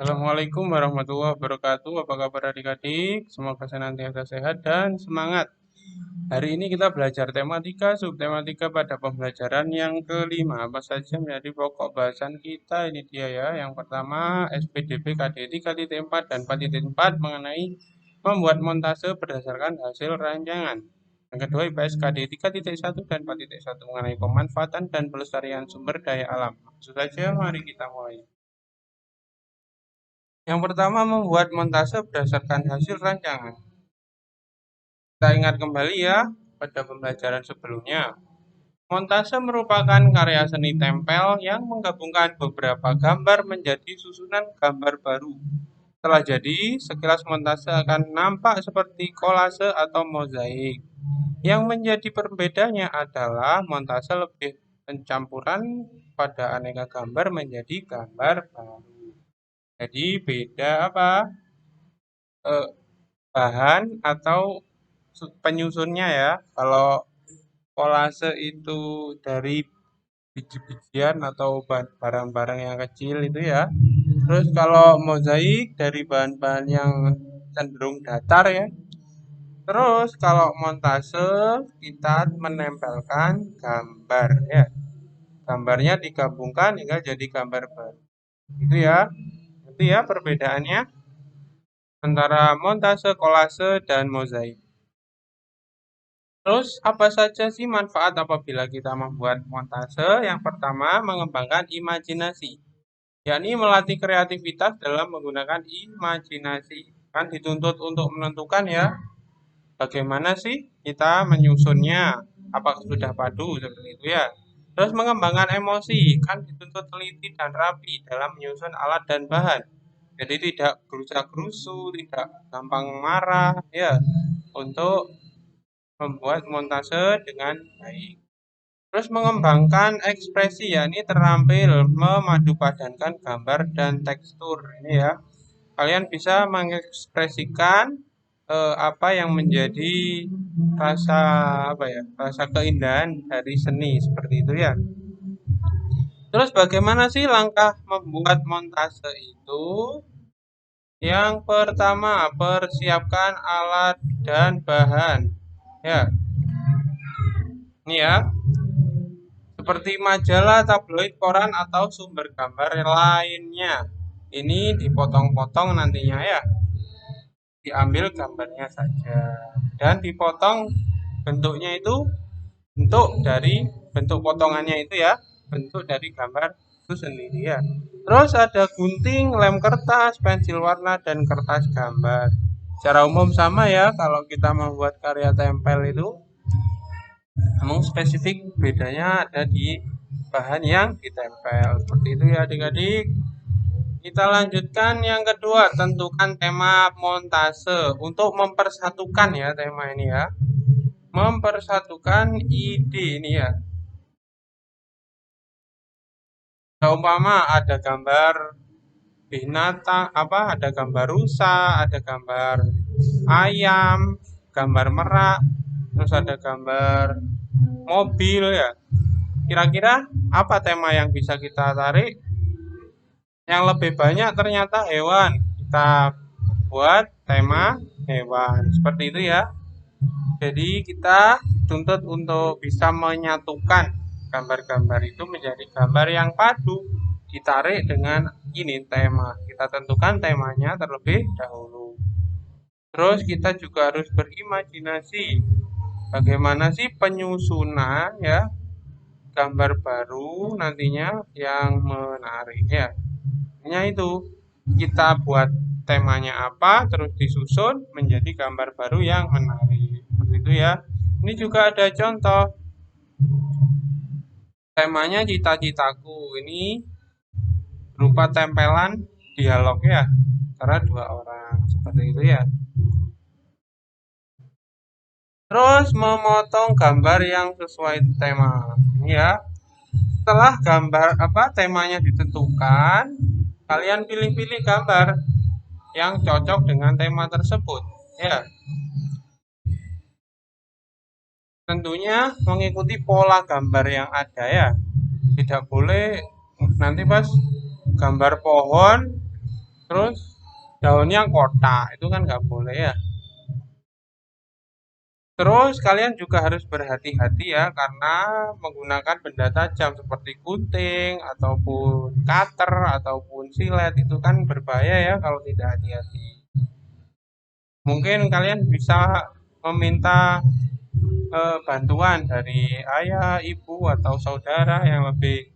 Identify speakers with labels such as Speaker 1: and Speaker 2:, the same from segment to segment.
Speaker 1: Assalamualaikum warahmatullahi wabarakatuh. Apa kabar adik-adik? Semoga senantiasa sehat dan semangat. Hari ini kita belajar tematika, subtematika pada pembelajaran yang kelima. Apa saja menjadi pokok bahasan kita ini dia ya. Yang pertama SPDB KD 3.4 dan 4.4 mengenai membuat montase berdasarkan hasil rancangan. Yang kedua IPS KD 3.1 dan 4.1 mengenai pemanfaatan dan pelestarian sumber daya alam. Langsung saja mari kita mulai. Yang pertama membuat montase berdasarkan hasil rancangan. Kita ingat kembali ya pada pembelajaran sebelumnya. Montase merupakan karya seni tempel yang menggabungkan beberapa gambar menjadi susunan gambar baru. Setelah jadi, sekilas montase akan nampak seperti kolase atau mozaik. Yang menjadi perbedaannya adalah montase lebih pencampuran pada aneka gambar menjadi gambar baru. Jadi beda apa? Eh, Bahan atau penyusunnya ya. Kalau kolase itu dari biji-bijian atau barang-barang yang kecil itu ya. Terus kalau mozaik dari bahan-bahan yang cenderung datar ya. Terus kalau montase kita menempelkan gambar ya. Gambarnya digabungkan hingga jadi gambar baru. Itu ya. Itu ya perbedaannya antara montase, kolase, dan mozaik. Terus apa saja sih manfaat apabila kita membuat montase? Yang pertama, mengembangkan imajinasi, yakni melatih kreativitas dalam menggunakan imajinasi. Kan dituntut untuk menentukan ya, bagaimana sih kita menyusunnya, apakah sudah padu seperti itu ya. Terus mengembangkan emosi, kan dituntut teliti dan rapi dalam menyusun alat dan bahan. Jadi tidak gerusa-gerusu, tidak gampang marah ya, untuk membuat montase dengan baik. Terus mengembangkan ekspresi ya, ini terampil memadupadankan gambar dan tekstur ini ya. Kalian bisa mengekspresikan apa yang menjadi rasa apa ya, rasa keindahan dari seni seperti itu ya. Terus bagaimana sih langkah membuat montase itu? Yang pertama, persiapkan alat dan bahan. Ya, ini ya. Seperti majalah, tabloid, koran, atau sumber gambar lainnya. Ini dipotong-potong nantinya ya. Diambil gambarnya saja. Dan dipotong bentuknya itu bentuk potongannya itu ya. Bentuk dari gambar itu sendiri ya. Terus ada gunting, lem kertas, pensil warna, dan kertas gambar. Secara umum sama ya kalau kita membuat karya tempel itu. Namun spesifik bedanya ada di bahan yang ditempel. Seperti itu ya adik-adik. Kita lanjutkan yang kedua, tentukan tema montase untuk mempersatukan ya tema ini ya. Mempersatukan ide ini ya. Umpama ada gambar binatang, ada gambar rusa, ada gambar ayam, gambar merak, terus ada gambar mobil ya. Kira-kira apa tema yang bisa kita tarik? Yang lebih banyak ternyata hewan. Kita buat tema hewan. Seperti itu ya. Jadi kita tuntut untuk bisa menyatukan gambar-gambar itu menjadi gambar yang padu. Ditarik dengan ini tema. Kita tentukan temanya terlebih dahulu. Terus kita juga harus berimajinasi. Bagaimana sih penyusunan ya gambar baru nantinya yang menarik ya. Hanya itu, kita buat temanya apa, terus disusun menjadi gambar baru yang menarik. Seperti itu ya. Ini juga ada contoh. Temanya cita-citaku. Ini berupa tempelan dialog ya. Antara dua orang. Seperti itu ya. Terus memotong gambar yang sesuai tema. Ini ya. Setelah gambar temanya ditentukan, kalian pilih-pilih gambar yang cocok dengan tema tersebut ya. Tentunya mengikuti pola gambar yang ada ya. Tidak boleh nanti pas gambar pohon Terus daunnya kotak, itu kan nggak boleh ya. Terus kalian juga harus berhati-hati ya karena menggunakan benda tajam seperti gunting ataupun cutter ataupun silet itu kan berbahaya ya kalau tidak hati-hati. Mungkin kalian bisa meminta bantuan dari ayah, ibu atau saudara yang lebih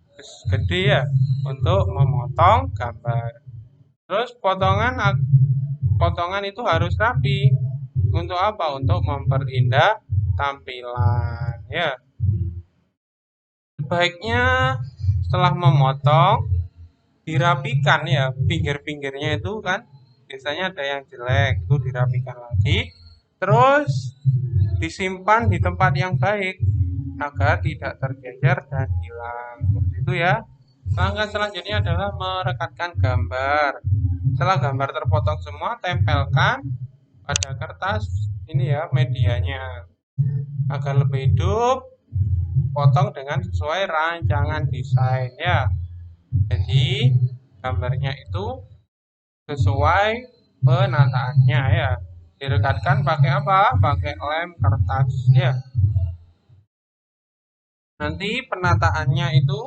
Speaker 1: gede ya untuk memotong gambar. Terus potongan itu harus rapi. Untuk apa? Untuk memperindah tampilan. Ya, sebaiknya setelah memotong dirapikan ya pinggir-pinggirnya itu kan biasanya ada yang jelek itu dirapikan lagi. Terus disimpan di tempat yang baik agar tidak tergeser dan hilang. Seperti itu ya. Langkah selanjutnya adalah merekatkan gambar. Setelah gambar terpotong semua, tempelkan pada kertas ini ya medianya agar lebih hidup. Potong dengan sesuai rancangan desain ya. Jadi gambarnya itu sesuai penataannya ya. Direkatkan pakai apa? Pakai lem kertas ya. Nanti penataannya itu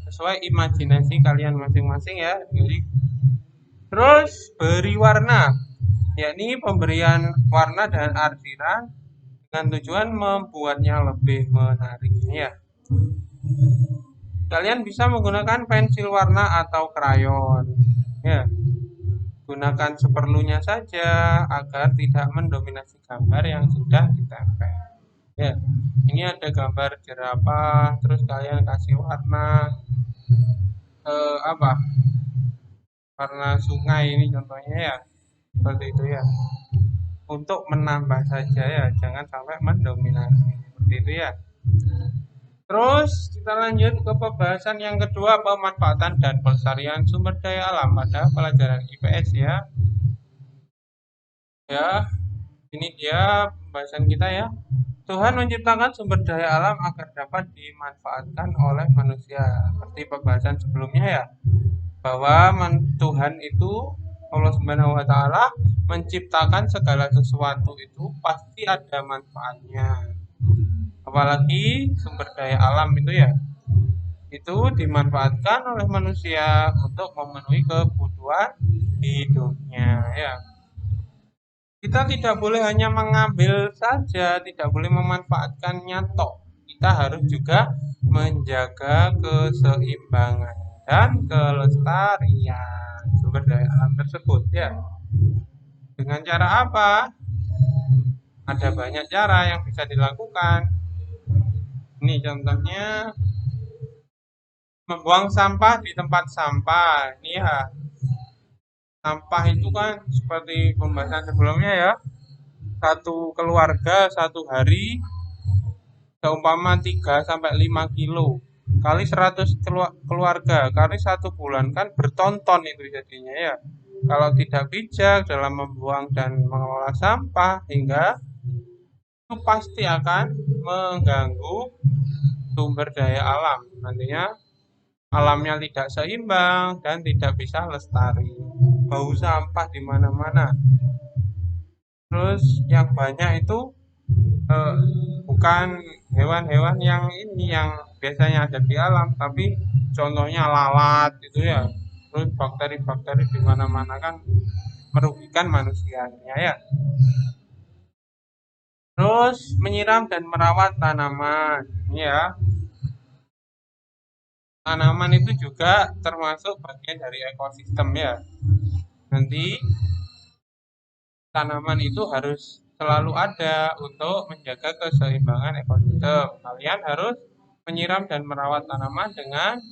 Speaker 1: sesuai imajinasi kalian masing-masing ya. Jadi terus beri warna, yakni pemberian warna dan artiran dengan tujuan membuatnya lebih menarik ya. Kalian bisa menggunakan pensil warna atau krayon. Ya, gunakan seperlunya saja agar tidak mendominasi gambar yang sudah ditempel. Ya, ini ada gambar jerapah, terus kalian kasih warna apa? Warna sungai ini contohnya ya, seperti itu ya. Untuk menambah saja ya, jangan sampai mendominasi. Seperti itu ya. Terus kita lanjut ke pembahasan yang kedua, pemanfaatan dan pelestarian sumber daya alam pada pelajaran IPS ya. Ya, ini dia pembahasan kita ya. Tuhan menciptakan sumber daya alam agar dapat dimanfaatkan oleh manusia. Seperti pembahasan sebelumnya ya, bahwa Tuhan itu Allah Subhanahu wa taala menciptakan segala sesuatu itu pasti ada manfaatnya. Apalagi sumber daya alam itu ya, itu dimanfaatkan oleh manusia untuk memenuhi kebutuhan hidupnya ya. Kita tidak boleh hanya mengambil saja, tidak boleh memanfaatkannya tok. Kita harus juga menjaga keseimbangan dan kelestarian sumber daya alam tersebut ya. Dengan cara apa? Ada banyak cara yang bisa dilakukan. Ini contohnya membuang sampah di tempat sampah. Ini ya, sampah itu kan seperti pembahasan sebelumnya ya. Satu keluarga satu hari seumpama 3 sampai 5 kilo kali 100 keluarga kali 1 bulan kan bertonton itu jadinya ya. Kalau tidak bijak dalam membuang dan mengelola sampah hingga itu pasti akan mengganggu sumber daya alam. Nantinya alamnya tidak seimbang dan tidak bisa lestari. Bau sampah di mana-mana. Terus yang banyak itu eh, bukan hewan-hewan yang ini yang biasanya ada di alam, tapi contohnya lalat itu ya. Terus bakteri-bakteri di mana-mana kan merugikan manusianya ya. Terus menyiram dan merawat tanaman, ya. Tanaman itu juga termasuk bagian dari ekosistem ya. Nanti tanaman itu harus selalu ada untuk menjaga keseimbangan ekosistem. Kalian harus menyiram dan merawat tanaman dengan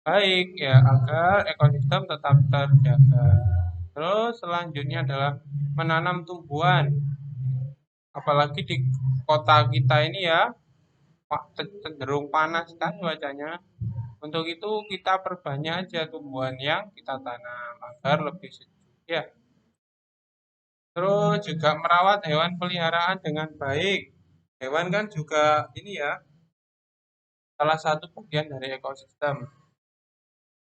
Speaker 1: baik ya agar ekosistem tetap terjaga. Terus selanjutnya adalah menanam tumbuhan. Apalagi di kota kita ini ya cenderung panas kan cuacanya. Untuk itu kita perbanyak aja tumbuhan yang kita tanam agar lebih sejuk ya. Terus juga merawat hewan peliharaan dengan baik. Hewan kan juga ini ya salah satu bagian dari ekosistem.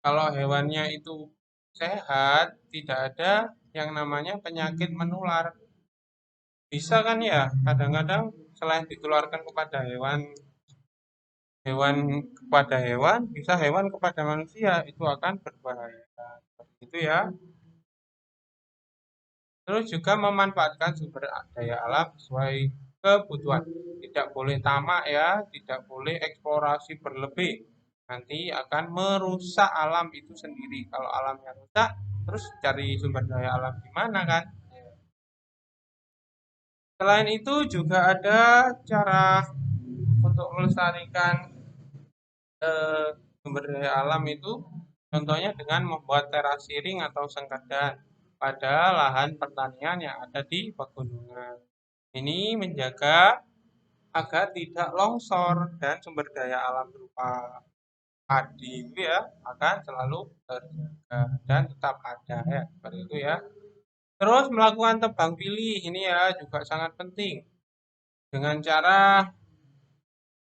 Speaker 1: Kalau hewannya itu sehat, tidak ada yang namanya penyakit menular. Bisa kan ya, kadang-kadang selain ditularkan kepada hewan, hewan kepada hewan, bisa hewan kepada manusia, itu akan berbahaya. Seperti itu ya. Terus juga memanfaatkan sumber daya alam sesuai kebutuhan. Tidak boleh tamak ya, tidak boleh eksplorasi berlebih. Nanti akan merusak alam itu sendiri. Kalau alamnya rusak, terus cari sumber daya alam di mana kan? Selain itu juga ada cara untuk melestarikan sumber daya alam itu, contohnya dengan membuat terasiring atau sengkedan pada lahan pertanian yang ada di pegunungan. Ini menjaga agar tidak longsor dan sumber daya alam berupa padi itu ya akan selalu terjaga dan tetap ada ya seperti itu ya. Terus melakukan tebang pilih ini ya juga sangat penting dengan cara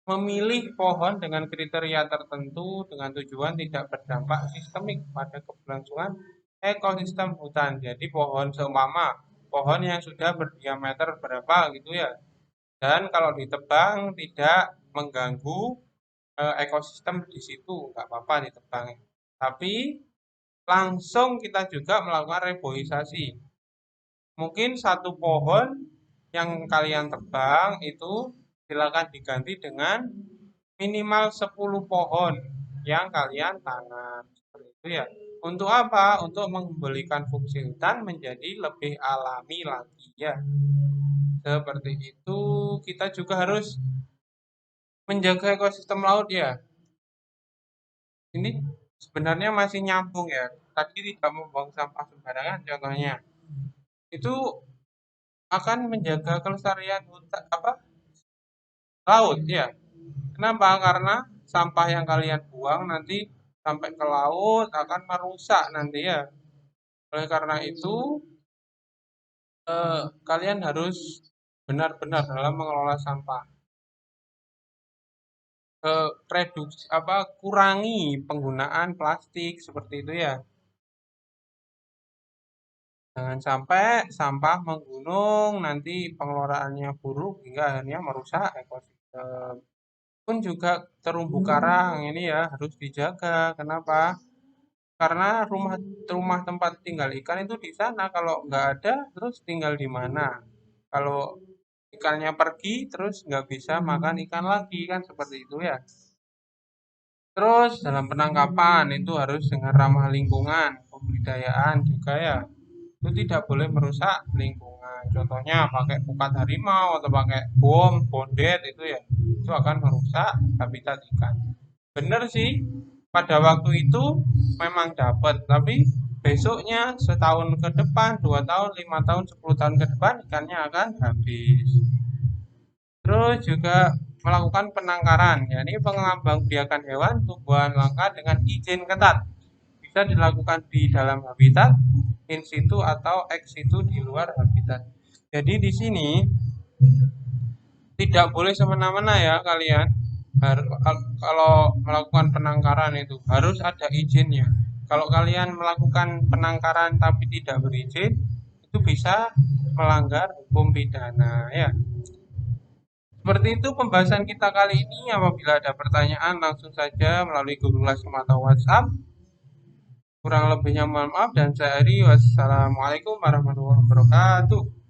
Speaker 1: memilih pohon dengan kriteria tertentu dengan tujuan tidak berdampak sistemik pada keberlangsungan ekosistem hutan. Jadi pohon seumpama pohon yang sudah berdiameter berapa gitu ya. Dan kalau ditebang tidak mengganggu ekosistem di situ, nggak apa-apa ditebang. Tapi langsung kita juga melakukan reboisasi. Mungkin satu pohon yang kalian tebang itu silakan diganti dengan minimal 10 pohon yang kalian tanam. Seperti itu ya. Untuk apa? Untuk mengembalikan fungsi hutan menjadi lebih alami lagi ya. Seperti itu, kita juga harus menjaga ekosistem laut ya. Ini sebenarnya masih nyambung ya. Tadi tidak membuang sampah sembarangan contohnya. Itu akan menjaga kelestarian hutan apa? Laut ya. Kenapa? Karena sampah yang kalian buang nanti sampai ke laut akan merusak nanti ya. Oleh karena itu, kalian harus benar-benar dalam mengelola sampah. Reduksi apa kurangi penggunaan plastik seperti itu ya. Jangan sampai sampah menggunung nanti pengelolaannya buruk hingga akhirnya merusak ekosistem. Pun juga terumbu karang ini ya harus dijaga. Kenapa? Karena rumah rumah tempat tinggal ikan itu di sana. Kalau nggak ada, terus tinggal di mana? Kalau ikannya pergi, terus nggak bisa makan ikan lagi kan seperti itu ya. Terus dalam penangkapan itu harus dengan ramah lingkungan, pembudidayaan juga ya. Itu tidak boleh merusak lingkungan. Contohnya pakai pukat harimau atau pakai bom, bondet itu ya. Itu akan merusak habitat ikan. Bener sih, pada waktu itu memang dapat, tapi besoknya setahun ke depan, 2 tahun, 5 tahun, 10 tahun ke depan ikannya akan habis. Terus juga melakukan penangkaran, yakni pengembangbiakan hewan tumbuhan langka dengan izin ketat. Bisa dilakukan di dalam habitat, in situ atau ex situ di luar habitat. Jadi di sini tidak boleh semena-mena ya kalian. Kalau melakukan penangkaran itu harus ada izinnya. Kalau kalian melakukan penangkaran tapi tidak berizin, itu bisa melanggar hukum pidana ya. Seperti itu pembahasan kita kali ini. Apabila ada pertanyaan langsung saja melalui Google Classroom atau WhatsApp. Kurang lebihnya mohon maaf dan saya Eri. Wassalamualaikum warahmatullahi wabarakatuh.